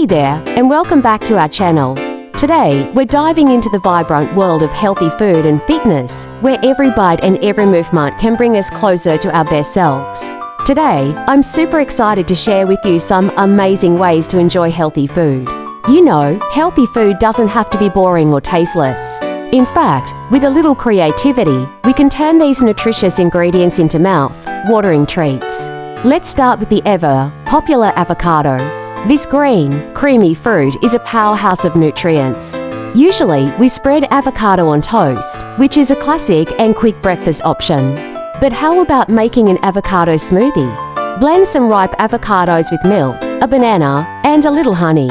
Hey there, and welcome back to our channel. Today, we're diving into the vibrant world of healthy food and fitness, where every bite and every movement can bring us closer to our best selves. Today, I'm super excited to share with you some amazing ways to enjoy healthy food. You know, healthy food doesn't have to be boring or tasteless. In fact, with a little creativity, we can turn these nutritious ingredients into mouth-watering treats. Let's start with the ever-popular avocado. This green, creamy fruit is a powerhouse of nutrients. Usually, we spread avocado on toast, which is a classic and quick breakfast option. But how about making an avocado smoothie? Blend some ripe avocados with milk, a banana, and a little honey.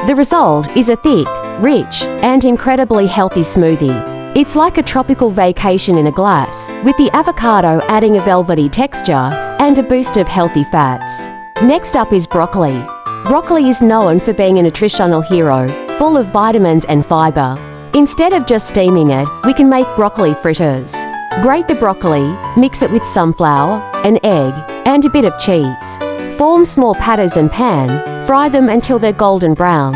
The result is a thick, rich, and incredibly healthy smoothie. It's like a tropical vacation in a glass, with the avocado adding a velvety texture and a boost of healthy fats. Next up is broccoli. Broccoli is known for being a nutritional hero, full of vitamins and fiber. Instead of just steaming it, we can make broccoli fritters. Grate the broccoli, mix it with some flour, an egg, and a bit of cheese. Form small patties and pan, fry them until they're golden brown.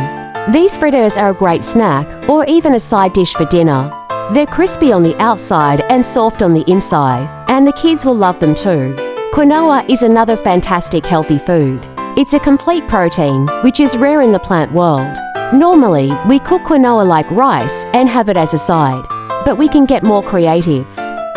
These fritters are a great snack or even a side dish for dinner. They're crispy on the outside and soft on the inside, and the kids will love them too. Quinoa is another fantastic healthy food. It's a complete protein, which is rare in the plant world. Normally, we cook quinoa like rice and have it as a side, but we can get more creative.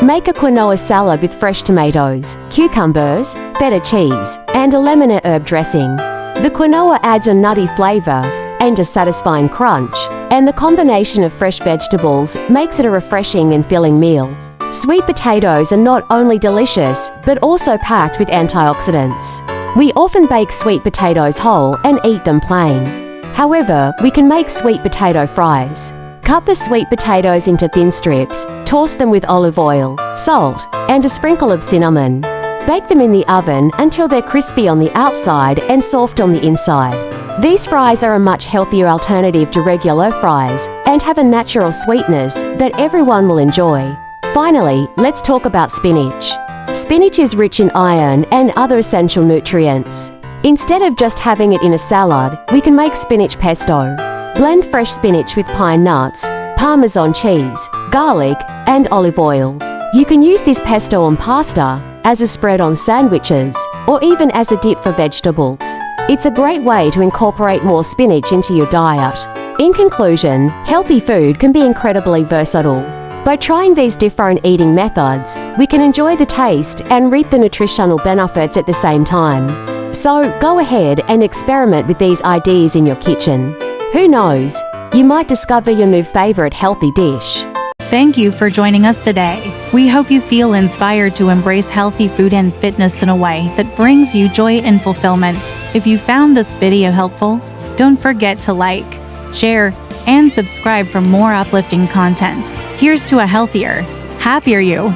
Make a quinoa salad with fresh tomatoes, cucumbers, feta cheese, and a lemon and herb dressing. The quinoa adds a nutty flavor and a satisfying crunch, and the combination of fresh vegetables makes it a refreshing and filling meal. Sweet potatoes are not only delicious, but also packed with antioxidants. We often bake sweet potatoes whole and eat them plain. However, we can make sweet potato fries. Cut the sweet potatoes into thin strips, toss them with olive oil, salt, and a sprinkle of cinnamon. Bake them in the oven until they're crispy on the outside and soft on the inside. These fries are a much healthier alternative to regular fries and have a natural sweetness that everyone will enjoy. Finally, let's talk about spinach. Spinach is rich in iron and other essential nutrients. Instead of just having it in a salad, we can make spinach pesto. Blend fresh spinach with pine nuts, Parmesan cheese, garlic, and olive oil. You can use this pesto on pasta, as a spread on sandwiches, or even as a dip for vegetables. It's a great way to incorporate more spinach into your diet. In conclusion, healthy food can be incredibly versatile. By trying these different eating methods, we can enjoy the taste and reap the nutritional benefits at the same time. So, go ahead and experiment with these ideas in your kitchen. Who knows, you might discover your new favorite healthy dish. Thank you for joining us today. We hope you feel inspired to embrace healthy food and fitness in a way that brings you joy and fulfillment. If you found this video helpful, don't forget to like, share, and subscribe for more uplifting content. Here's to a healthier, happier you.